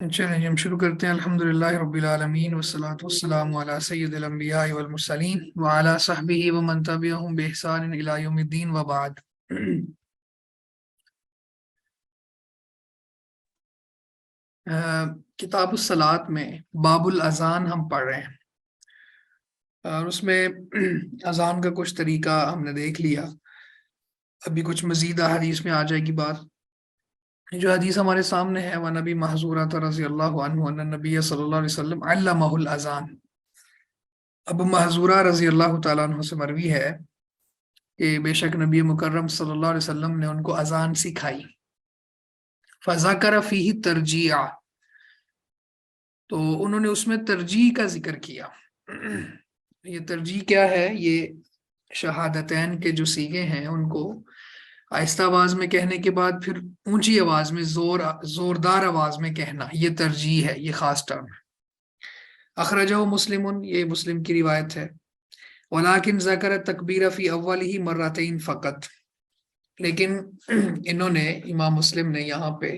چلیں جی ہم شروع کرتے ہیں۔ الحمدللہ رب العالمین والصلاة والسلام علی سید الانبیاء والمرسلین وعلی صحبہ ومن تبعہم بإحسان الی یوم الدین وبعد۔ کتاب الصلاۃ میں باب الاذان ہم پڑھ رہے ہیں، اور اس میں اذان کا کچھ طریقہ ہم نے دیکھ لیا۔ ابھی کچھ مزید حدیث میں آ جائے گی بات۔ جو حدیث ہمارے سامنے ہے وہ نبی محذورہ رضی اللہ عنہ ان نبی صلی اللہ علیہ وسلم علمہ الاذان۔ ابو محذورہ رضی اللہ تعالیٰ عنہ سے مروی ہے کہ بے شک نبی مکرم صلی اللہ علیہ وسلم نے ان کو اذان سکھائی۔ فذکر فیہ ترجیع، تو انہوں نے اس میں ترجیح کا ذکر کیا۔ یہ ترجیح کیا ہے؟ یہ شہادتین کے جو صیغے ہیں ان کو آہستہ آواز میں کہنے کے بعد پھر اونچی آواز میں زوردار آواز میں کہنا، یہ ترجیح ہے، یہ خاص ٹرم ہے۔ اخرجہ مسلم، یہ مسلم کی روایت ہے۔ ولیکن ذکر تکبیر فی اولہ مرتین فقط، لیکن انہوں نے امام مسلم نے یہاں پہ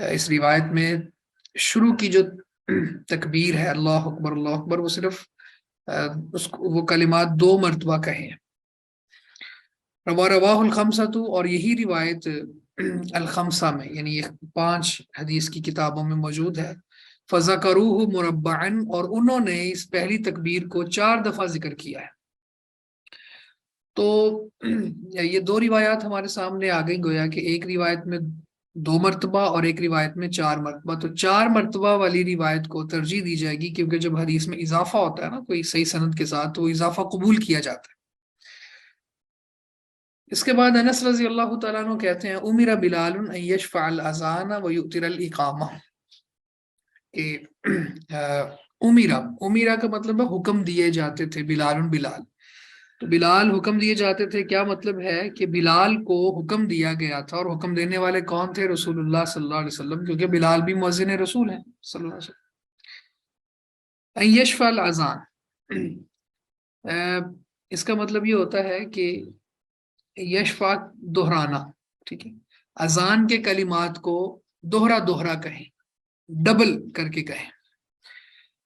اس روایت میں شروع کی جو تکبیر ہے اللہ اکبر اللہ اکبر، وہ صرف وہ کلمات 2 مرتبہ کہیں۔ رواہ الخمسۃ، اور یہی روایت الخمسہ میں یعنی 5 حدیث کی کتابوں میں موجود ہے۔ فذکروہ مربعا، اور انہوں نے اس پہلی تکبیر کو 4 دفعہ ذکر کیا ہے۔ تو یہ 2 روایات ہمارے سامنے آ گئی، گویا کہ ایک روایت میں 2 مرتبہ اور ایک روایت میں 4 مرتبہ۔ تو 4 مرتبہ والی روایت کو ترجیح دی جائے گی، کیونکہ جب حدیث میں اضافہ ہوتا ہے نا کوئی صحیح سند کے ساتھ، تو وہ اضافہ قبول کیا جاتا ہے۔ اس کے بعد انس رضی اللہ تعالیٰ عنہ کہتے ہیں امر بلال ان یشفع الاذان ویؤتر الاقامہ، کہ امیرا کا مطلب ہے حکم دیے جاتے تھے، بلال، تو بلال حکم دیے جاتے تھے۔ کیا مطلب ہے؟ کہ بلال کو حکم دیا گیا تھا، اور حکم دینے والے کون تھے؟ رسول اللہ صلی اللہ علیہ وسلم، کیونکہ بلال بھی مؤذن رسول ہیں صلی اللہ علیہ وسلم۔ ان یشفع الاذان، اس کا مطلب یہ ہوتا ہے کہ یشفع دہرانا، ٹھیک ہے، اذان کے کلمات کو دوہرا کہیں، ڈبل کر کے کہیں۔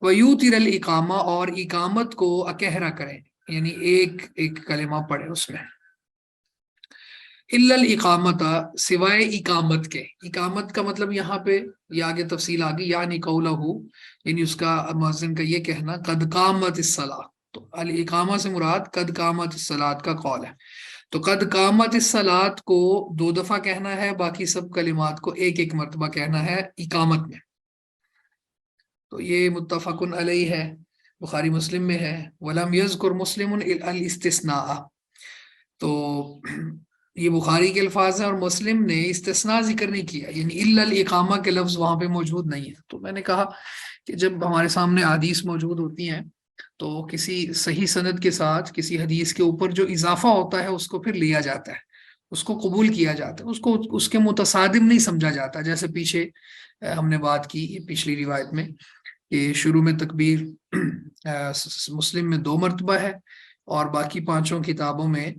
ویوتر الاقامہ، اور اقامت کو اکہرا کریں، یعنی ایک کلمہ پڑھے اس میں۔ الا الاقامت، سوائے اقامت کے۔ اقامت کا مطلب یہاں پہ یہ آگے تفصیل آگی، یعنی قولہ، یعنی اس کا مؤذن کا یہ کہنا قد قامت الصلاۃ، تو الاقامہ سے مراد قد قامت الصلاۃ کا قول ہے۔ تو قد قامت الصلاۃ کو 2 دفعہ کہنا ہے، باقی سب کلمات کو ایک مرتبہ کہنا ہے اقامت میں۔ تو یہ متفق علیہ ہے، بخاری مسلم میں ہے۔ ولم یذکر مسلم الاستثناء، تو یہ بخاری کے الفاظ ہیں، اور مسلم نے استثناء ذکر نہیں کیا، یعنی الا الاقامہ کے لفظ وہاں پہ موجود نہیں ہے۔ تو میں نے کہا کہ جب ہمارے سامنے حدیث موجود ہوتی ہیں تو کسی صحیح سند کے ساتھ کسی حدیث کے اوپر جو اضافہ ہوتا ہے اس کو پھر لیا جاتا ہے، اس کو قبول کیا جاتا ہے، اس کو اس کے متصادم نہیں سمجھا جاتا۔ جیسے پیچھے ہم نے بات کی پچھلی روایت میں کہ شروع میں تکبیر مسلم میں 2 مرتبہ ہے، اور باقی 5 کتابوں میں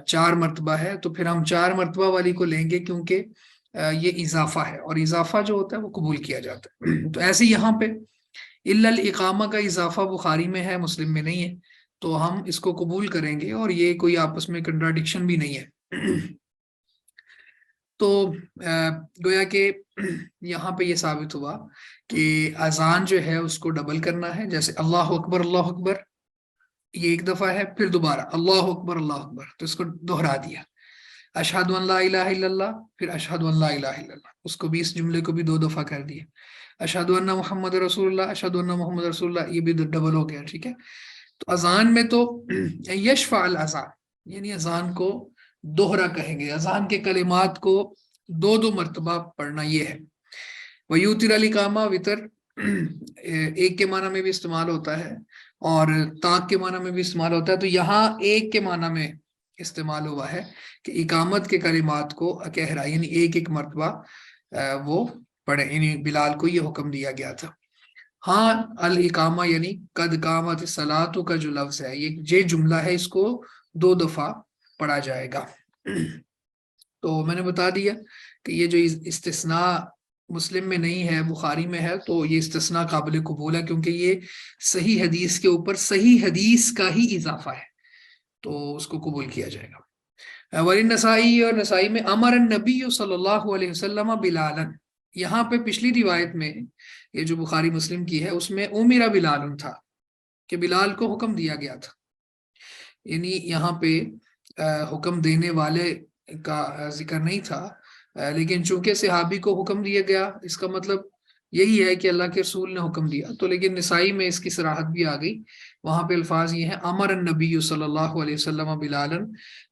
4 مرتبہ ہے، تو پھر ہم 4 مرتبہ والی کو لیں گے، کیونکہ یہ اضافہ ہے، اور اضافہ جو ہوتا ہے وہ قبول کیا جاتا ہے۔ تو ایسے یہاں پہ الا الاقامہ کا اضافہ بخاری میں ہے، مسلم میں نہیں ہے، تو ہم اس کو قبول کریں گے، اور یہ کوئی آپس میں کنٹراڈکشن بھی نہیں ہے۔ تو گویا کہ یہاں پہ یہ ثابت ہوا کہ اذان جو ہے اس کو ڈبل کرنا ہے، جیسے اللہ اکبر یہ 1 دفعہ ہے، پھر دوبارہ اللہ اکبر تو اس کو دہرا دیا۔ اشہد ان لا الہ الا اللہ، پھر اشہد ان لا الہ الا اللہ، اس کو بھی، اس جملے کو بھی 2 دفعہ کر دیا۔ اشہد ان محمد رسول اللہ، اشہد ان محمد رسول اللہ، یہ بھی ڈبل ہو گیا، ٹھیک ہے۔ تو اذان میں تو یشفع الاذان، یعنی اذان کو دوہرا کہیں گے، اذان کے کلمات کو 2 مرتبہ پڑھنا، یہ ہے۔ ویوتر الاقامہ، وطر 1 کے معنی میں بھی استعمال ہوتا ہے اور طاق کے معنی میں بھی استعمال ہوتا ہے، تو یہاں 1 کے معنی میں استعمال ہوا ہے کہ اقامت کے کلمات کو اکہرا، یعنی ایک مرتبہ وہ پڑھے، یعنی بلال کو یہ حکم دیا گیا تھا۔ ہاں الاقامہ یعنی قد قامت الصلاۃ کا جو لفظ ہے، یہ جملہ ہے، اس کو 2 دفعہ پڑھا جائے گا۔ تو میں نے بتا دیا کہ یہ جو استثناء مسلم میں نہیں ہے، بخاری میں ہے، تو یہ استثناء قابل قبول ہے، کیونکہ یہ صحیح حدیث کے اوپر صحیح حدیث کا ہی اضافہ ہے، تو اس کو قبول کیا جائے گا۔ ولی نسائی، اور نسائی میں امر النبی صلی اللہ علیہ وسلم بلالا، یہاں پہ پچھلی روایت میں یہ جو بخاری مسلم کی ہے اس میں امر بلال تھا کہ بلال کو حکم دیا گیا تھا، یعنی یہاں پہ حکم دینے والے کا ذکر نہیں تھا، لیکن چونکہ صحابی کو حکم دیا گیا اس کا مطلب یہی ہے کہ اللہ کے رسول نے حکم دیا، تو لیکن نسائی میں اس کی صراحت بھی آ گئی، وہاں پہ الفاظ یہ ہیں امر النبی صلی اللہ علیہ وسلم بلالا،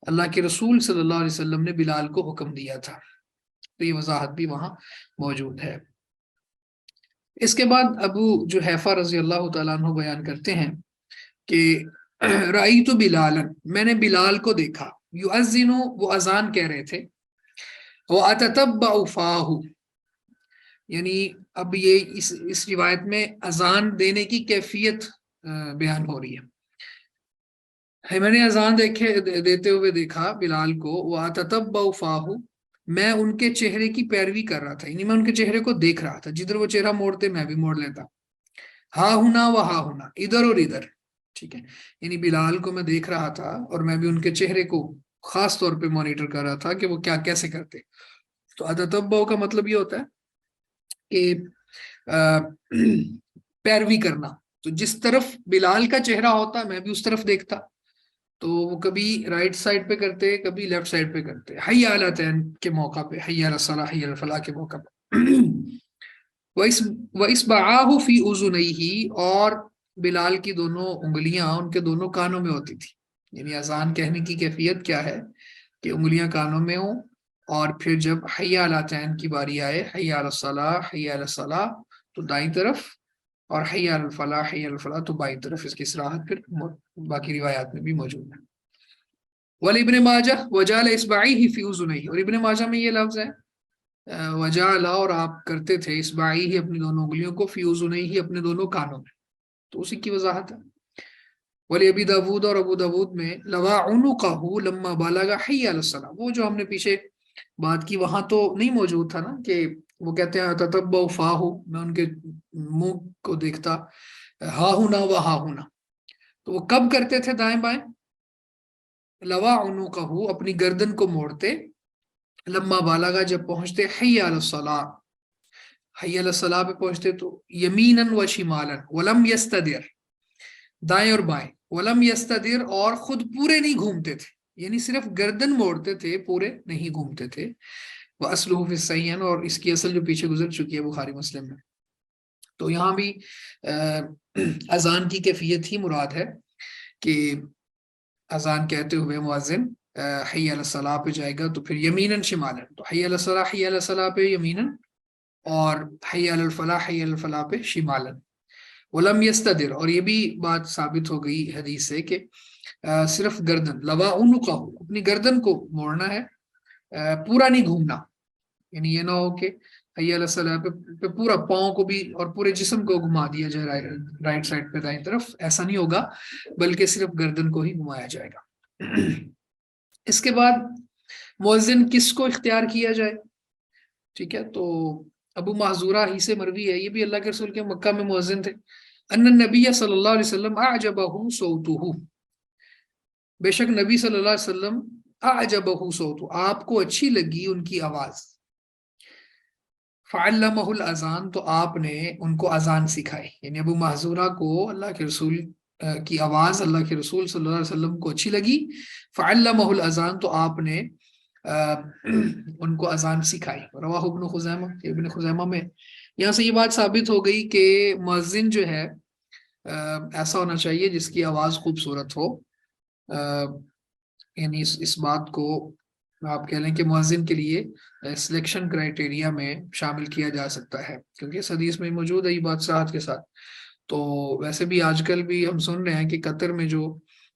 اللہ کے رسول صلی اللہ علیہ وسلم نے بلال کو حکم دیا تھا، تو یہ وضاحت بھی وہاں موجود ہے۔ اس کے بعد ابو جحیفہ رضی اللہ تعالیٰ عنہ بیان کرتے ہیں کہ رأیت بلالا، میں نے بلال کو دیکھا، یؤذن، وہ اذان کہہ رہے تھے، وَأَتَتَبَّعُ فَاهُ، یعنی اب یہ اس روایت میں اذان دینے کی کیفیت بیان ہو رہی ہے۔ میں نے اذان دیتے ہوئے دیکھا بلال کو، وَأَتَتَبَّعُ فَاهُ، میں ان کے چہرے کی پیروی کر رہا تھا، یعنی میں ان کے چہرے کو دیکھ رہا تھا، جدھر وہ چہرہ موڑتے میں بھی موڑ لیتا، ہاں ہونا و ہاں ہونا، ادھر اور ادھر، ٹھیک ہے، یعنی بلال کو میں دیکھ رہا تھا اور میں بھی ان کے چہرے کو خاص طور پہ مانیٹر کر رہا تھا کہ وہ کیا کیسے کرتے۔ تو اتتبع کا مطلب یہ ہوتا ہے کہ پیروی کرنا، تو جس طرف بلال کا چہرہ ہوتا میں بھی اس طرف دیکھتا، تو وہ کبھی رائٹ سائڈ پہ کرتے، کبھی لیفٹ سائڈ پہ کرتے، حی علی الطین کے موقع پہ، حی علی الصلاح، حی علی الفلاح کے موقع پہ۔ وَإِصْبَعَاهُ فِي أُذُنَيْهِ، اور بلال کی دونوں انگلیاں ان کے دونوں کانوں میں ہوتی تھی، یعنی اذان کہنے کی کیفیت کیا ہے کہ انگلیاں کانوں میں ہوں، اور پھر جب حی علی الطین کی باری آئے، حی علی الصلاح، حی علی الصلاح، تو دائیں طرف، اور حی علی الفلاح، حی علی الفلاح تو بائیں طرف، اس کی صراحت پھر باقی روایات میں بھی موجود ہے۔ وَلِابْنِ ماجہ وَجَعَلَ إِصْبَعَيْهِ فِي أُذُنَيْهِ، اور ابن ماجہ میں یہ لفظ ہے وجعل، اور آپ کرتے تھے اصبعیہ اپنی دونوں انگلیوں کو، فی اذنیہ اپنے دونوں کانوں میں، تو اسی کی وضاحت ہے۔ ولی ابی داود، اور ابو داود میں لوا عنقہ لما بلغ حی علی الصلاۃ، وہ جو ہم نے پیچھے بات کی وہاں تو نہیں موجود تھا نا کہ وہ کہتے ہیں تتبع فاہ، میں ان کے منہ کو دیکھتا، ہا ہونا و ہا ہونا، تو وہ کب کرتے تھے دائیں بائیں؟ لوا عنقہ، اپنی گردن کو موڑتے، لما بالغا، جب پہنچتے، حی علی الصلاۃ، حی علی الصلاۃ پہ پہنچتے تو یمیناً و شمالاً، ولم یستدر، دائیں اور بائیں، ولم یستدر، اور خود پورے نہیں گھومتے تھے، یعنی صرف گردن موڑتے تھے، پورے نہیں گھومتے تھے۔ وَأَصْلُهُ فِي الصَّحِيحَيْنِ، اور اس کی اصل جو پیچھے گزر چکی ہے بخاری مسلم میں، تو یہاں بھی اذان کی کیفیت ہی مراد ہے کہ اذان کہتے ہوئے مؤذن حی علی الصلاح پہ جائے گا تو پھر یمیناً شمالاً، تو حی علی الصلاح، حی علی الصلاح پہ یمیناً، اور حی علی الفلاح، حی علی الفلاح پہ شمالاً۔ ولم یستدر، اور یہ بھی بات ثابت ہو گئی حدیث سے کہ صرف گردن، لوا عنقہ، اپنی گردن کو موڑنا ہے، پورا نہیں گھومنا، یعنی یہ نہ ہو کہ حی علی الصلاح پہ پورا پاؤں کو بھی اور پورے جسم کو گھما دیا جائے رائٹ سائڈ پہ دائیں طرف، ایسا نہیں ہوگا، بلکہ صرف گردن کو ہی گھمایا جائے گا۔ اس کے بعد مؤذن کس کو اختیار کیا جائے، ٹھیک ہے، تو ابو محذورہ ہی سے مروی ہے، یہ بھی اللہ کے رسول کے مکہ میں مؤذن تھے، ان النبی صلی اللہ علیہ وسلم اعجبہ صوتہ، بے شک نبی صلی اللہ علیہ وسلم اعجبہ صوتہ، آپ کو اچھی لگی ان کی آواز، فعلمہ الاذان، تو آپ نے ان کو اذان سکھائی، یعنی ابو محذورہ کو اللہ کے رسول کی آواز اللہ کے رسول صلی اللہ علیہ وسلم کو اچھی لگی، فعلمہ الاذان، تو آپ نے ان کو اذان سکھائی۔ رواہ ابن خزیمہ، ابن خزیمہ میں یہاں سے یہ بات ثابت ہو گئی کہ مؤذن جو ہے ایسا ہونا چاہیے جس کی آواز خوبصورت ہو، یعنی اس بات کو آپ کہہ لیں کہ مؤذن کے لیے سلیکشن کرائٹیریا میں شامل کیا جا سکتا ہے، کیونکہ اس حدیث میں موجود ہے یہ بات صحت کے ساتھ۔ تو ویسے بھی آج کل بھی ہم سن رہے ہیں کہ قطر میں جو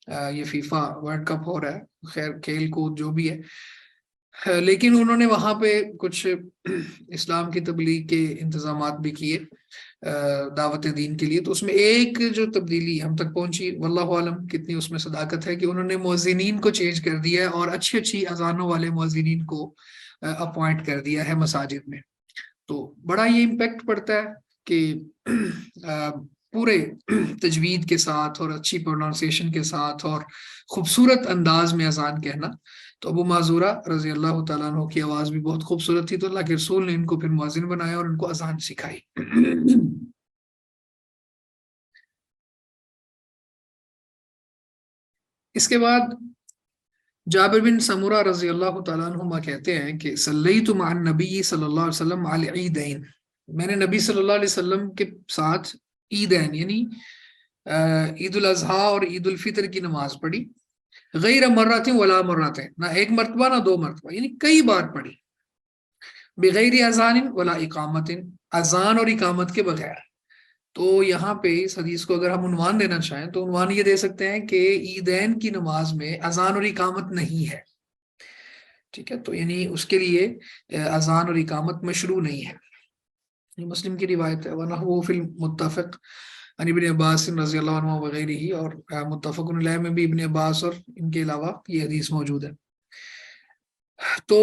یہ فیفا ورلڈ کپ ہو رہا ہے، خیر کھیل کود جو بھی ہے، لیکن انہوں نے وہاں پہ کچھ اسلام کی تبلیغ کے انتظامات بھی کیے دعوت دین کے لیے، تو اس میں ایک جو تبدیلی ہم تک پہنچی، واللہ عالم کتنی اس میں صداقت ہے، کہ انہوں نے مؤذنین کو چینج کر دیا ہے اور اچھی اچھی اذانوں والے مؤذنین کو اپوائنٹ کر دیا ہے مساجد میں، تو بڑا یہ امپیکٹ پڑتا ہے کہ پورے تجوید کے ساتھ اور اچھی پروننسیشن کے ساتھ اور خوبصورت انداز میں اذان کہنا. تو ابو معذورہ رضی اللہ تعالیٰ عنہ کی آواز بھی بہت خوبصورت تھی، تو اللہ کے رسول نے ان کو پھر مؤذن بنایا اور ان کو اذان سکھائی. اس کے بعد جابر بن سمورہ رضی اللہ تعالیٰ عنہما کہتے ہیں کہ صلیت مع النبی صلی اللہ علیہ وسلم علی عیدین، میں نے نبی صلی اللہ علیہ وسلم کے ساتھ عیدین یعنی عید الاضحیٰ اور عید الفطر کی نماز پڑھی، غیر مرات ولا مرات، نہ ایک مرتبہ نہ دو مرتبہ، یعنی کئی بار پڑھی، بغیر اذان ولا اقامت، اذان اور اقامت کے بغیر. تو یہاں پہ اس حدیث کو اگر ہم عنوان دینا چاہیں تو عنوان یہ دے سکتے ہیں کہ عیدین کی نماز میں اذان اور اقامت نہیں ہے. ٹھیک ہے، تو یعنی اس کے لیے اذان اور اقامت مشروع نہیں ہے. یہ مسلم کی روایت ہے. وَنَحْوُ فِي الْمُتَّفِقِ عن ابن عباس رضی اللہ عنہ وغیرہ ہی، اور متفق علیہ میں بھی ابن عباس اور ان کے علاوہ یہ حدیث موجود ہے. تو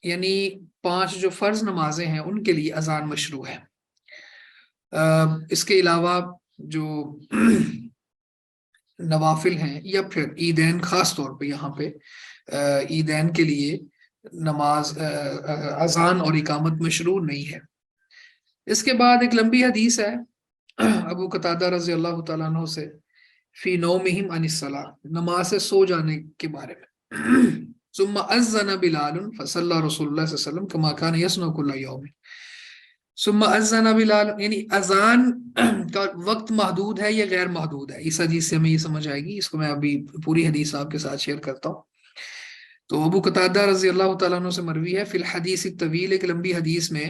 یعنی 5 جو فرض نمازیں ہیں ان کے لیے اذان مشروع ہے. اس کے علاوہ جو نوافل ہیں یا پھر عیدین، خاص طور پہ یہاں پہ عیدین کے لیے نماز اذان اور اقامت مشروع نہیں ہے. اس کے بعد ایک لمبی حدیث ہے ابو قتادہ رضی اللہ تعالیٰ عنہ سے، فی نومہم عن الصلاۃ، نماز سے سو جانے کے بارے میں. ثم اذن بلال فصلی رسول اللہ صلی اللہ علیہ وسلم کما کان یصنع کل یوم. ثم اذن بلال یعنی اذان کا وقت محدود ہے یا غیر محدود ہے، اس حدیث سے ہمیں یہ سمجھ آئے گی. اس کو میں ابھی پوری حدیث آپ کے ساتھ شیئر کرتا ہوں. تو ابو قتادہ رضی اللہ تعالیٰ عنہ سے مروی ہے، فی الحدیث الطویل، ایک لمبی حدیث میں،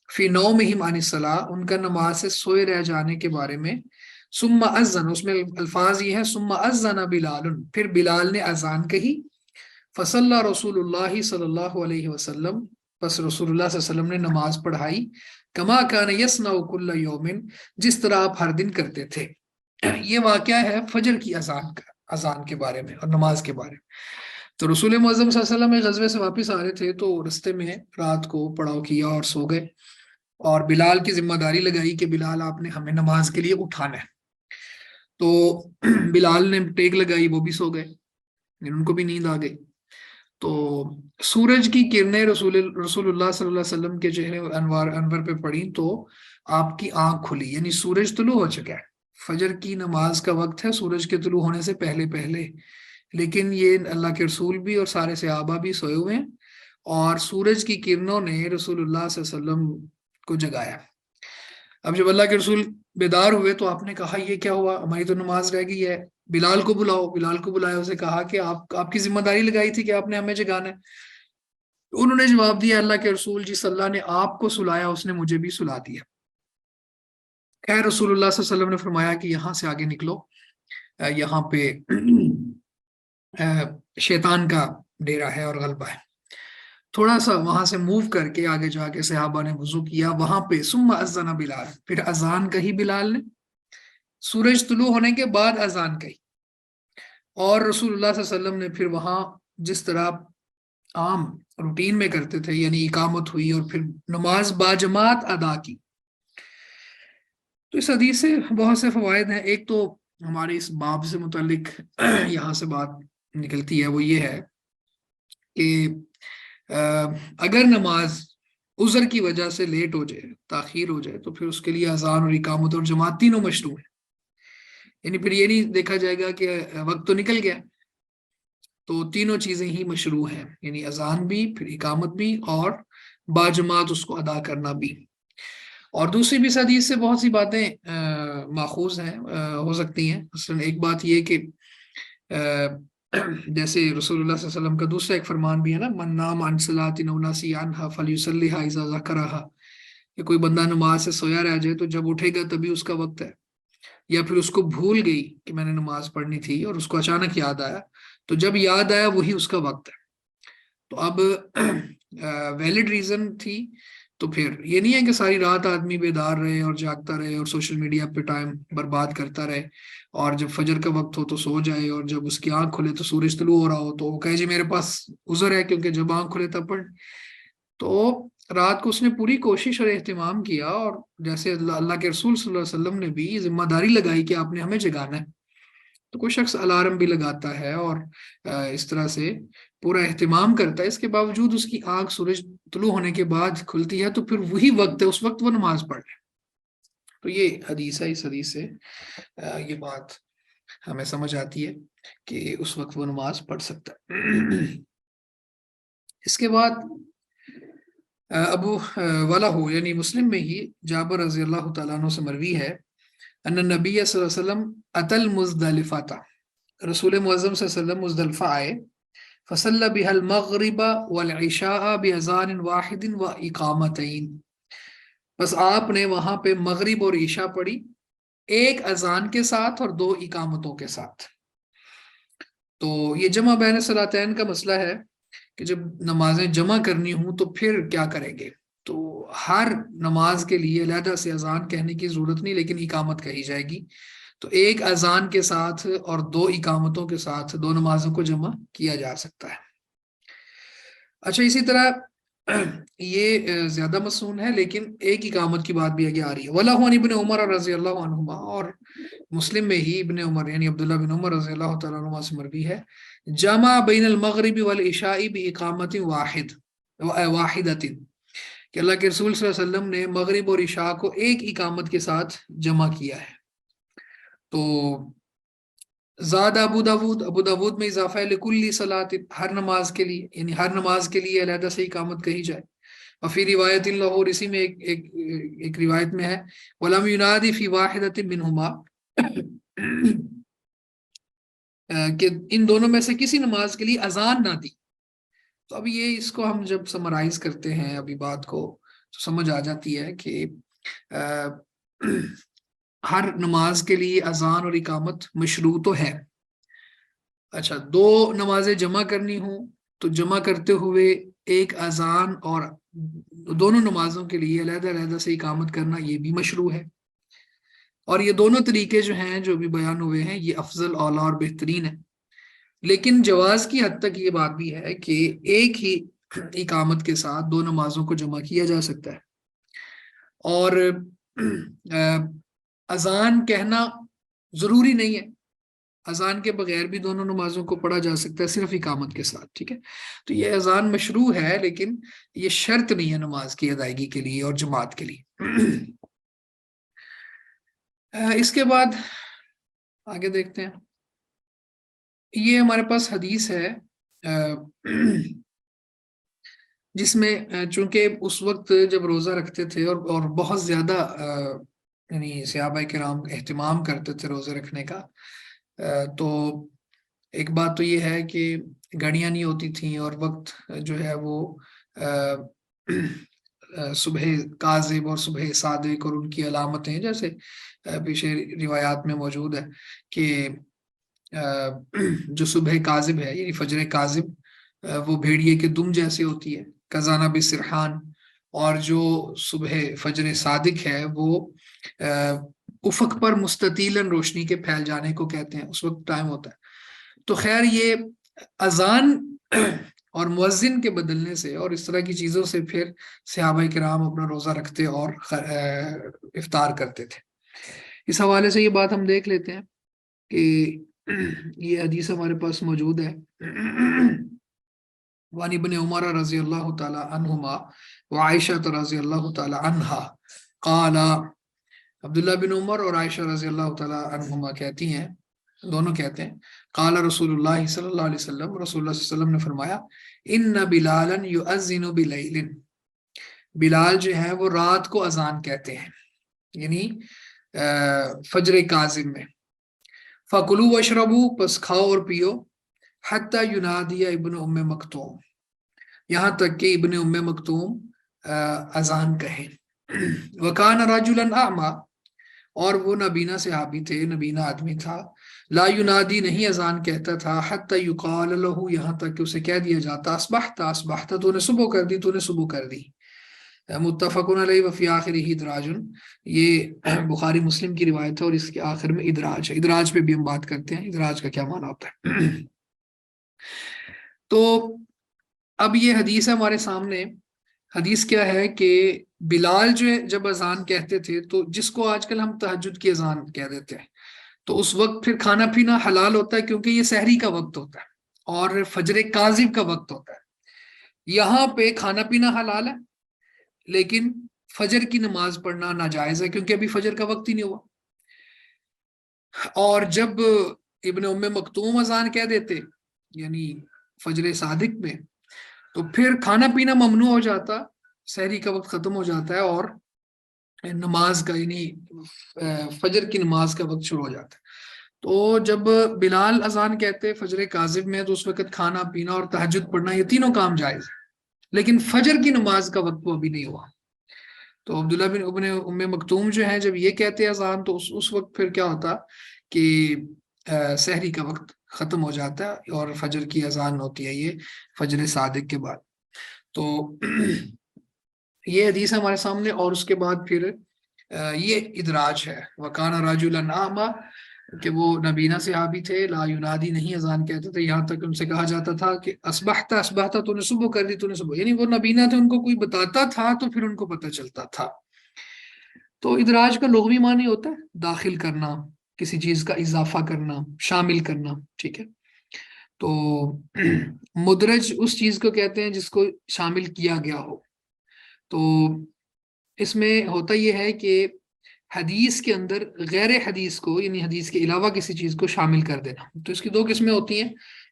فی نومہم عن الصلاۃ، ان کا نماز سے سوئے رہ جانے کے بارے میں، ثم اذن، اس میں الفاظ یہ ہیں ثم اذن بلال، پھر بلال نے اذان کہی، فصلی رسول اللہ صلی اللہ علیہ وسلم، پس رسول اللہ صلی اللہ علیہ وسلم نے نماز پڑھائی، کما کان یصنع کل یوم، جس طرح آپ ہر دن کرتے تھے. یہ واقعہ ہے فجر کی اذان کے بارے میں اور نماز کے بارے میں. تو رسول معظم صلی اللہ علیہ وسلم ایک غزوے سے واپس آ رہے تھے، تو رستے میں رات کو پڑاؤ کیا اور سو گئے، اور بلال کی ذمہ داری لگائی کہ بلال آپ نے ہمیں نماز کے لیے اٹھانا ہے. تو بلال نے ٹیک لگائی، وہ بھی سو گئے، ان کو بھی نیند آ گئی. تو سورج کی کرنیں رسول اللہ صلی اللہ علیہ وسلم کے چہرے انور پہ پڑی، تو آپ کی آنکھ کھلی، یعنی سورج طلوع ہو چکا ہے. فجر کی نماز کا وقت ہے سورج کے طلوع ہونے سے پہلے پہلے، لیکن یہ اللہ کے رسول بھی اور سارے صحابہ بھی سوئے ہوئے ہیں، اور سورج کی کرنوں نے رسول اللہ صلی اللہ علیہ وسلم کو جگایا. اب جب اللہ کے رسول بیدار ہوئے تو آپ نے کہا یہ کیا ہوا، ہماری تو نماز رہ گئی ہے، بلال کو بلاؤ. بلال کو بلایا، اسے کہا کہ آپ کی ذمہ داری لگائی تھی کہ آپ نے ہمیں جگانا ہے. انہوں نے جواب دیا، اللہ کے رسول جس اللہ نے آپ کو سلایا اس نے مجھے بھی سلا دیا. خیر رسول اللہ صلی اللہ علیہ وسلم نے فرمایا کہ یہاں سے آگے نکلو، یہاں پہ شیطان کا ڈیرا ہے اور غلبہ ہے. تھوڑا سا وہاں سے موو کر کے آگے جا کے صحابہ نے وضو کیا، وہاں پہ ثم اذن بلال، پھر اذان کہی بلال نے، سورج طلوع ہونے کے بعد اذان کہی، اور رسول اللہ صلی اللہ علیہ وسلم نے پھر وہاں جس طرح عام روٹین میں کرتے تھے، یعنی اقامت ہوئی اور پھر نماز باجماعت ادا کی. تو اس حدیث سے بہت سے فوائد ہیں. ایک تو ہمارے اس باب سے متعلق یہاں سے بات نکلتی ہے، وہ یہ ہے کہ اگر نماز عذر کی وجہ سے لیٹ ہو جائے، تاخیر ہو جائے، تو پھر اس کے لیے اذان اور اقامت اور جماعت تینوں مشروع ہیں. یعنی پھر یہ نہیں دیکھا جائے گا کہ وقت تو نکل گیا، تو تینوں چیزیں ہی مشروع ہیں، یعنی اذان بھی، پھر اقامت بھی، اور باجماعت اس کو ادا کرنا بھی. اور دوسری بھی اس حدیث سے بہت سی باتیں ماخوذ ہیں، ہو سکتی ہیں. مثلا ایک بات یہ کہ جیسے رسول اللہ صلی اللہ علیہ وسلم کا دوسرا ایک فرمان بھی ہے نا، من نام عن صلاۃ او نسی عنہا فلیصلیھا اذا ذکرھا، کہ کوئی بندہ نماز سے سویا رہ جائے تو جب اٹھے گا تبھی اس کا وقت ہے، یا پھر اس کو بھول گئی کہ میں نے نماز پڑھنی تھی اور اس کو اچانک یاد آیا، تو جب یاد آیا وہی اس کا وقت ہے. تو اب ویلڈ ریزن تھی، تو پھر یہ نہیں ہے کہ ساری رات آدمی بیدار رہے اور جاگتا رہے اور سوشل میڈیا پہ ٹائم برباد کرتا رہے، اور جب فجر کا وقت ہو تو سو جائے، اور جب اس کی آنکھ کھلے تو سورج طلوع ہو رہا ہو تو وہ کہے جی میرے پاس عذر ہے کیونکہ جب آنکھ کھلے تب پڑھ. تو رات کو اس نے پوری کوشش اور اہتمام کیا، اور جیسے اللہ کے رسول صلی اللہ علیہ وسلم نے بھی یہ ذمہ داری لگائی کہ آپ نے ہمیں جگانا ہے، تو کوئی شخص الارم بھی لگاتا ہے اور اس طرح سے پورا اہتمام کرتا ہے، اس کے باوجود اس کی آنکھ سورج طلوع ہونے کے بعد کھلتی ہے، تو پھر وہی وقت ہے، اس وقت وہ نماز پڑھ لے۔ تو یہ حدیث ہے، اس حدیث سے یہ بات ہمیں سمجھ آتی ہے کہ اس وقت وہ نماز پڑھ سکتا ہے۔ اس کے بعد ابو ولا ہو یعنی مسلم میں ہی جابر رضی اللہ تعالیٰ عنہ سے مروی ہے ان نبی صلی اللہ علیہ وسلم اتل مزدلفہ تھا، رسول معظم صلی اللہ علیہ وسلم مزدلفہ آئے، فصلی بها المغرب والعشاء باذان واحد واقامتین، بس آپ نے وہاں پہ مغرب اور عشاء پڑھی ایک اذان کے ساتھ اور 2 اقامتوں کے ساتھ۔ تو یہ جمع بین صلاتین کا مسئلہ ہے کہ جب نمازیں جمع کرنی ہوں تو پھر کیا کریں گے، تو ہر نماز کے لیے علیحدہ سے اذان کہنے کی ضرورت نہیں، لیکن اقامت کہی جائے گی، تو ایک اذان کے ساتھ اور 2 اقامتوں کے ساتھ 2 نمازوں کو جمع کیا جا سکتا ہے۔ اچھا، اسی طرح یہ زیادہ مسنون ہے، لیکن ایک اقامت کی بات بھی آگے آ رہی ہے۔ وَلَهُ عَنِ ابن عمر رضی اللہ عنہما، اور مسلم میں ہی ابن عمر یعنی عبداللہ بن عمر رضی اللہ تعالیٰ عنہما سے مروی ہے، جمع بین المغرب والعشاء باقامت واحدۃ، کہ اللہ کے رسول صلی اللہ علیہ وسلم نے مغرب اور عشاء کو ایک اقامت کے ساتھ جمع کیا ہے۔ تو زاد ابو داود میں اضافہ ہے لکل صلاۃ، ہر نماز کے لیے، یعنی ہر نماز کے لیے علیحدہ سے اقامت کہی جائے۔ اور فی روایت لاہور، اسی میں ایک روایت میں ہے ولم ینادی فی واحدۃ منہما، کہ ان دونوں میں سے کسی نماز کے لیے اذان نہ دی۔ تو اب یہ اس کو ہم جب سمرائز کرتے ہیں ابھی بات کو، تو سمجھ آ جاتی ہے کہ ہر نماز کے لیے اذان اور اقامت مشروع تو ہے۔ اچھا، 2 نمازیں جمع کرنی ہوں تو جمع کرتے ہوئے ایک اذان اور دونوں نمازوں کے لیے علیحدہ علیحدہ سے اقامت کرنا، یہ بھی مشروع ہے۔ اور یہ دونوں طریقے جو ہیں جو بھی بیان ہوئے ہیں، یہ افضل اولا اور بہترین ہے، لیکن جواز کی حد تک یہ بات بھی ہے کہ ایک ہی اقامت کے ساتھ 2 نمازوں کو جمع کیا جا سکتا ہے، اور اذان کہنا ضروری نہیں ہے، اذان کے بغیر بھی دونوں نمازوں کو پڑھا جا سکتا ہے صرف اقامت کے ساتھ، ٹھیک ہے۔ تو یہ اذان مشروع ہے، لیکن یہ شرط نہیں ہے نماز کی ادائیگی کے لیے اور جماعت کے لیے۔ اس کے بعد آگے دیکھتے ہیں، یہ ہمارے پاس حدیث ہے جس میں چونکہ اس وقت جب روزہ رکھتے تھے اور بہت زیادہ یعنی صحابہ کرام اہتمام کرتے تھے روزے رکھنے کا، تو ایک بات تو یہ ہے کہ گھڑیاں نہیں ہوتی تھیں، اور وقت جو ہے وہ صبح کاذب اور صبح صادق اور ان کی علامتیں جیسے پیچھے روایات میں موجود ہے کہ جو صبح کاذب ہے یعنی فجر کاذب وہ بھیڑیے کے دم جیسے ہوتی ہے، کزانہ بسرحان، اور جو صبح فجر صادق ہے وہ افق پر مستطیلاً روشنی کے پھیل جانے کو کہتے ہیں، اس وقت ٹائم ہوتا ہے۔ تو خیر، یہ اذان اور مؤذن کے بدلنے سے اور اس طرح کی چیزوں سے پھر صحابہ کرام اپنا روزہ رکھتے اور افطار کرتے تھے۔ اس حوالے سے یہ بات ہم دیکھ لیتے ہیں کہ یہ حدیث ہمارے پاس موجود ہے، وان ابن عمر رضی اللہ تعالی عنہما وعائشہ رضی اللہ تعالی عنہا قال، عبداللہ بن عمر اور عائشہ رضی اللہ تعالی عنہما کہتی ہیں، دونوں کہتے ہیں، قال رسول اللہ صلی اللہ علیہ وسلم، رسول اللہ صلی اللہ علیہ وسلم نے فرمایا، ان بلالا یؤذن بلیل، بلال جو ہے وہ رات کو اذان کہتے ہیں، یعنی فجر کاذب میں، فَكُلُوا وَاشْرَبُوا، پس کھاؤ اور پیو، حتی ینادی ابن ام مکتوم، یہاں تک کہ ابن ام مکتوم اذان کہیں۔ وَكَانَ رَجُلًا أَعْمَى، اور وہ نبینا صحابی تھے، نبینا آدمی تھا، لا ینادی، نہیں اذان کہتا تھا، حتی یقال له، یہاں تک کہ اسے کہہ دیا جاتا، اصبحت اصبحت، تو نے صبح کر دی، تو نے صبح کر دی۔ متفقن علیہ وفی آخرہ ادراج، یہ بخاری مسلم کی روایت ہے اور اس کے آخر میں ادراج ہے۔ ادراج پہ بھی ہم بات کرتے ہیں، ادراج کا کیا معنی ہوتا ہے۔ تو اب یہ حدیث ہے ہمارے سامنے حدیث کیا ہے کہ بلال جو ہے جب اذان کہتے تھے تو جس کو آج کل ہم تہجد کی اذان کہہ دیتے ہیں، تو اس وقت پھر کھانا پینا حلال ہوتا ہے کیونکہ یہ سحری کا وقت ہوتا ہے اور فجر کاذب کا وقت ہوتا ہے۔ یہاں پہ کھانا پینا حلال ہے لیکن فجر کی نماز پڑھنا ناجائز ہے کیونکہ ابھی فجر کا وقت ہی نہیں ہوا۔ اور جب ابن ام مکتوم اذان کہہ دیتے یعنی فجر صادق میں، تو پھر کھانا پینا ممنوع ہو جاتا، سحری کا وقت ختم ہو جاتا ہے اور نماز کا یعنی فجر کی نماز کا وقت شروع ہو جاتا ہے۔ تو جب بلال اذان کہتے فجر کاذب میں تو اس وقت کھانا پینا اور تہجد پڑھنا یہ تینوں کام جائز ہے، لیکن فجر کی نماز کا وقت وہ ابھی نہیں ہوا۔ تو عبداللہ بن ابن ام مکتوم جو ہیں جب یہ کہتے اذان تو اس وقت پھر کیا ہوتا کہ سحری کا وقت ختم ہو جاتا ہے اور فجر کی اذان ہوتی ہے یہ فجر صادق کے بعد۔ تو یہ حدیث ہمارے سامنے، اور اس کے بعد پھر یہ ادراج ہے وکانا رجلا اعمی کہ وہ نبینا صحابی تھے، لا ینادی نہیں اذان کہتے تھے، یہاں تک ان سے کہا جاتا تھا کہ اسبحت اسبحت تو نے صبح کر دی، تو نے صبح، یعنی وہ نبینا تھے، ان کو کوئی بتاتا تھا تو پھر ان کو پتہ چلتا تھا۔ تو ادراج کا لغوی معنی ہوتا ہے داخل کرنا، کسی چیز کا اضافہ کرنا، شامل کرنا، ٹھیک ہے۔ تو مدرج اس چیز کو کہتے ہیں جس کو شامل کیا گیا ہو۔ تو اس میں ہوتا یہ ہے کہ حدیث کے اندر غیر حدیث کو یعنی حدیث کے علاوہ کسی چیز کو شامل کر دینا۔ تو اس کی دو قسمیں ہوتی ہیں،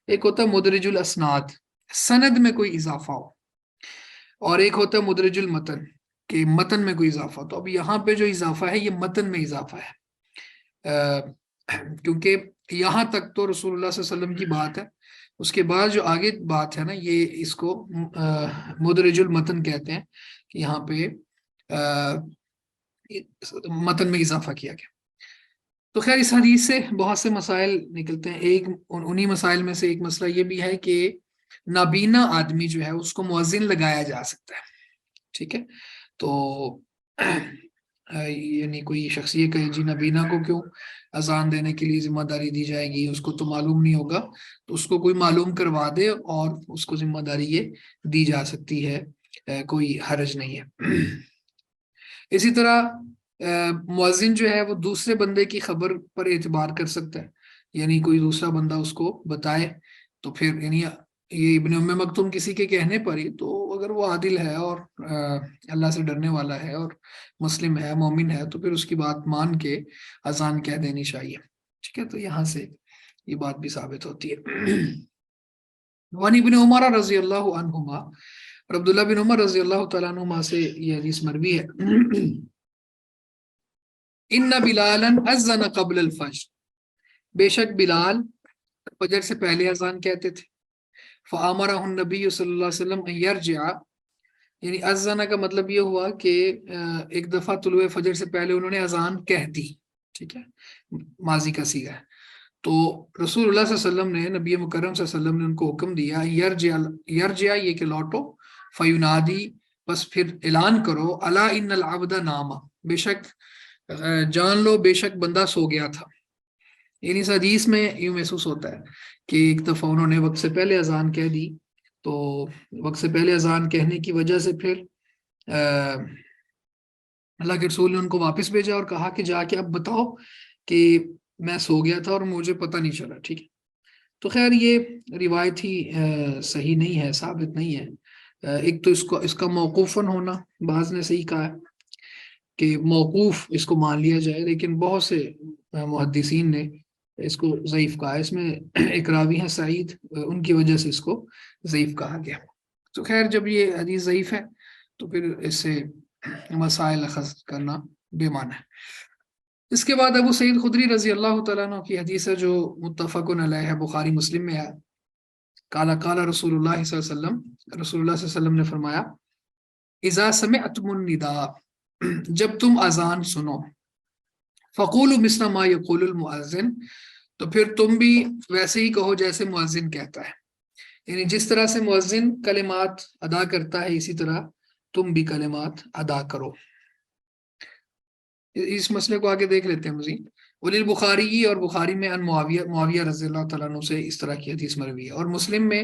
ایک ہوتا ہے مدرج الاسناد، سند میں کوئی اضافہ ہو، اور ایک ہوتا ہے مدرج المتن کہ متن میں کوئی اضافہ۔ تو اب یہاں پہ جو اضافہ ہے یہ متن میں اضافہ ہے، کیونکہ یہاں تک تو رسول اللہ صلی اللہ علیہ وسلم کی بات ہے، اس کے بعد جو آگے بات ہے نا یہ اس کو مدرج المتن کہتے ہیں کہ یہاں پہ متن میں اضافہ کیا گیا۔ تو خیر اس حدیث سے بہت سے مسائل نکلتے ہیں، ایک انہی مسائل میں سے ایک مسئلہ یہ بھی ہے کہ نابینا آدمی جو ہے اس کو مؤذن لگایا جا سکتا ہے، ٹھیک ہے۔ تو یعنی کوئی شخص یہ کہے جی نابینا کو کیوں اذان دینے کے لیے ذمہ داری دی جائے گی، اس کو تو معلوم نہیں ہوگا، تو اس کو کوئی معلوم کروا دے اور اس کو ذمہ داری یہ دی جا سکتی ہے، کوئی حرج نہیں ہے۔ اسی طرح مؤذن جو ہے وہ دوسرے بندے کی خبر پر اعتبار کر سکتا ہے، یعنی کوئی دوسرا بندہ اس کو بتائے تو پھر یعنی یہ ابن ام مکتوم کسی کے کہنے پر ہی، تو اگر وہ عادل ہے اور اللہ سے ڈرنے والا ہے اور مسلم ہے، مومن ہے، تو پھر اس کی بات مان کے اذان کہہ دینی چاہیے، ٹھیک ہے۔ تو یہاں سے یہ بات بھی ثابت ہوتی ہے۔ وانی ابن عمر رضی اللہ عنہما، اور عبداللہ بن عمر رضی اللہ تعالیٰ عنہما سے یہ حدیث مروی ہے، ان بلالا اذن قبل الفجر، بے شک بلال فجر سے پہلے اذان کہتے تھے، فآمرہ النبی صلی اللہ علیہ وسلم ان یرجع، یعنی اذن کا مطلب یہ ہوا کہ ایک دفعہ طلوع فجر سے پہلے انہوں نے اذان کہہ دی، ٹھیک ہے، ماضی کا صیغہ ہے۔ تو رسول اللہ صلی اللہ علیہ وسلم نے، نبی مکرم صلی اللہ علیہ وسلم نے ان کو حکم دیا یرجع یہ کہ لوٹو، فینادی بس پھر اعلان کرو، الا ان العبد نام، بے شک جان لو بے شک بندہ سو گیا تھا۔ یعنی اس حدیث میں یوں محسوس ہوتا ہے کہ ایک دفعہ انہوں نے وقت سے پہلے اذان کہہ دی، تو وقت سے پہلے اذان کہنے کی وجہ سے پھر اللہ کے رسول نے ان کو واپس بھیجا اور کہا کہ جا کے اب بتاؤ کہ میں سو گیا تھا اور مجھے پتہ نہیں چلا، ٹھیک ہے۔ تو خیر یہ روایت ہی صحیح نہیں ہے، ثابت نہیں ہے۔ ایک تو اس کا موقوفاً ہونا، بعض نے صحیح کہا ہے کہ موقوف اس کو مان لیا جائے، لیکن بہت سے محدثین نے اس کو ضعیف کہا ہے۔ اس میں ایک راوی ہیں سعید، ان کی وجہ سے اس کو ضعیف کہا گیا۔ تو خیر جب یہ حدیث ضعیف ہے تو پھر اس سے مسائل اخذ کرنا بے معنی ہے۔ اس کے بعد ابو سعید خدری رضی اللہ تعالیٰ عنہ کی حدیث ہے جو متفق علیہ ہے، بخاری مسلم میں ہے، قال قال رسول اللہ صلی اللہ علیہ وسلم، رسول اللہ صلی اللہ علیہ وسلم نے فرمایا، اذا سمعتم النداء، جب تم اذان سنو، فقولوا مثل ما یقول المؤذن، تو پھر تم بھی ویسے ہی کہو جیسے مؤذن کہتا ہے، یعنی جس طرح سے مؤذن کلمات ادا کرتا ہے اسی طرح تم بھی کلمات ادا کرو۔ اس مسئلے کو آگے دیکھ لیتے ہیں مزید۔ ولی البخاری، اور بخاری میں ان معاویہ رضی اللہ تعالیٰ عنہ سے اس طرح کی حدیث مروی ہے، اور مسلم میں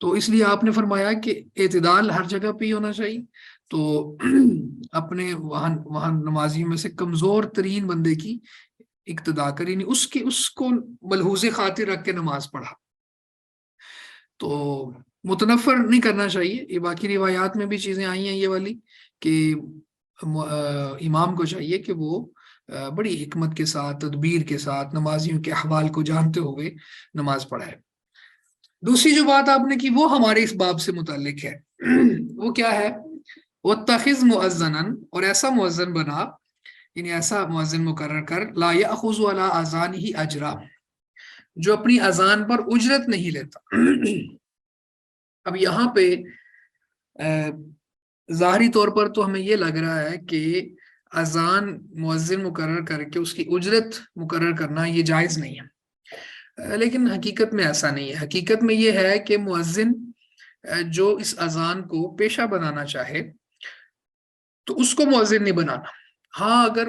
تو اس لیے آپ نے فرمایا کہ اعتدال ہر جگہ پہ ہی ہونا چاہیے. تو اپنے وہاں نمازیوں میں سے کمزور ترین بندے کی اقتدا کری نہیں، اس کو ملحوظ خاطر رکھ کے نماز پڑھا. تو متنفر نہیں کرنا چاہیے. یہ باقی روایات میں بھی چیزیں آئی ہیں یہ والی کہ امام کو چاہیے کہ وہ بڑی حکمت کے ساتھ، تدبیر کے ساتھ نمازیوں کے احوال کو جانتے ہوئے نماز پڑھائے. دوسری جو بات آپ نے کی وہ ہمارے اس باب سے متعلق ہے. وہ کیا ہے؟ وَاتَّخِذْ مُؤَذَّنًا، اور ایسا مؤذن بنا، یعنی ایسا مؤذن مقرر کر، لا يَأْخُذُ عَلَىٰ آذَانِهِ اجرا، جو اپنی اذان پر اجرت نہیں لیتا. اب یہاں پہ ظاہری طور پر تو ہمیں یہ لگ رہا ہے کہ اذان مؤذن مقرر کر کے اس کی اجرت مقرر کرنا یہ جائز نہیں ہے، لیکن حقیقت میں ایسا نہیں ہے. حقیقت میں یہ ہے کہ مؤذن جو اس اذان کو پیشہ بنانا چاہے تو اس کو مؤذن نہیں بنانا. ہاں اگر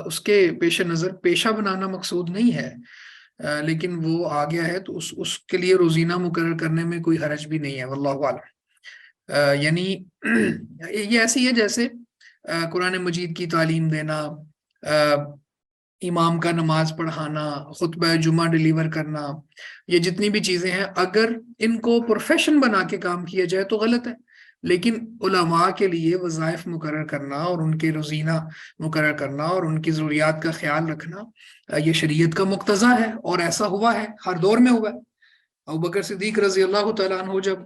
اس کے پیش نظر پیشہ بنانا مقصود نہیں ہے لیکن وہ آ گیا ہے تو اس کے لیے روزینہ مقرر کرنے میں کوئی حرج بھی نہیں ہے، واللہ اعلم. یعنی یہ ایسی ہے جیسے قرآن مجید کی تعلیم دینا، امام کا نماز پڑھانا، خطبہ جمعہ ڈیلیور کرنا، یہ جتنی بھی چیزیں ہیں اگر ان کو پروفیشن بنا کے کام کیا جائے تو غلط ہے، لیکن علماء کے لیے وظائف مقرر کرنا اور ان کے روزینہ مقرر کرنا اور ان کی ضروریات کا خیال رکھنا یہ شریعت کا مقتضا ہے، اور ایسا ہوا ہے، ہر دور میں ہوا ہے. ابوبکر صدیق رضی اللہ تعالیٰ عنہ جب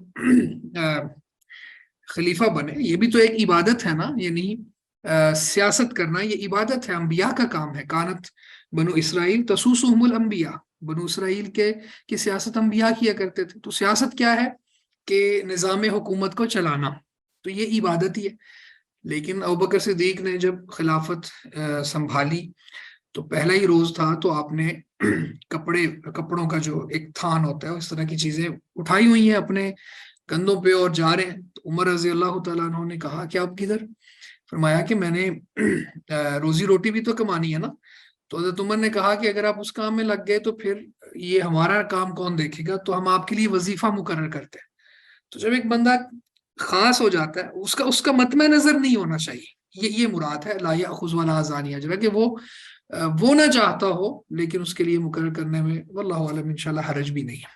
خلیفہ بنے، یہ بھی تو ایک عبادت ہے نا، یعنی سیاست کرنا یہ عبادت ہے، انبیاء کا کام ہے. کانت بنو اسرائیل تسوسہم الانبیاء، بنو اسرائیل کی سیاست انبیاء کیا کرتے تھے. تو سیاست کیا ہے کہ نظام حکومت کو چلانا، تو یہ عبادت ہی ہے. لیکن ابوبکر صدیق نے جب خلافت سنبھالی تو پہلا ہی روز تھا تو آپ نے کپڑوں کا جو ایک تھان ہوتا ہے اس طرح کی چیزیں اٹھائی ہوئی ہیں اپنے کندھوں پہ اور جا رہے ہیں. تو عمر رضی اللہ تعالیٰ عنہ نے کہا کہ آپ کدھر؟ فرمایا کہ میں نے روزی روٹی بھی تو کمانی ہے نا. تو حضرت عمر نے کہا کہ اگر آپ اس کام میں لگ گئے تو پھر یہ ہمارا کام کون دیکھے گا، تو ہم آپ کے لیے وظیفہ مقرر کرتے ہیں. تو جب ایک بندہ خاص ہو جاتا ہے اس کا مطمع نظر نہیں ہونا چاہیے، یہ مراد ہے لا یأخذ ولا آذان اجرا، کہ وہ نہ چاہتا ہو لیکن اس کے لیے مقرر کرنے میں واللہ اعلم انشاءاللہ حرج بھی نہیں ہے.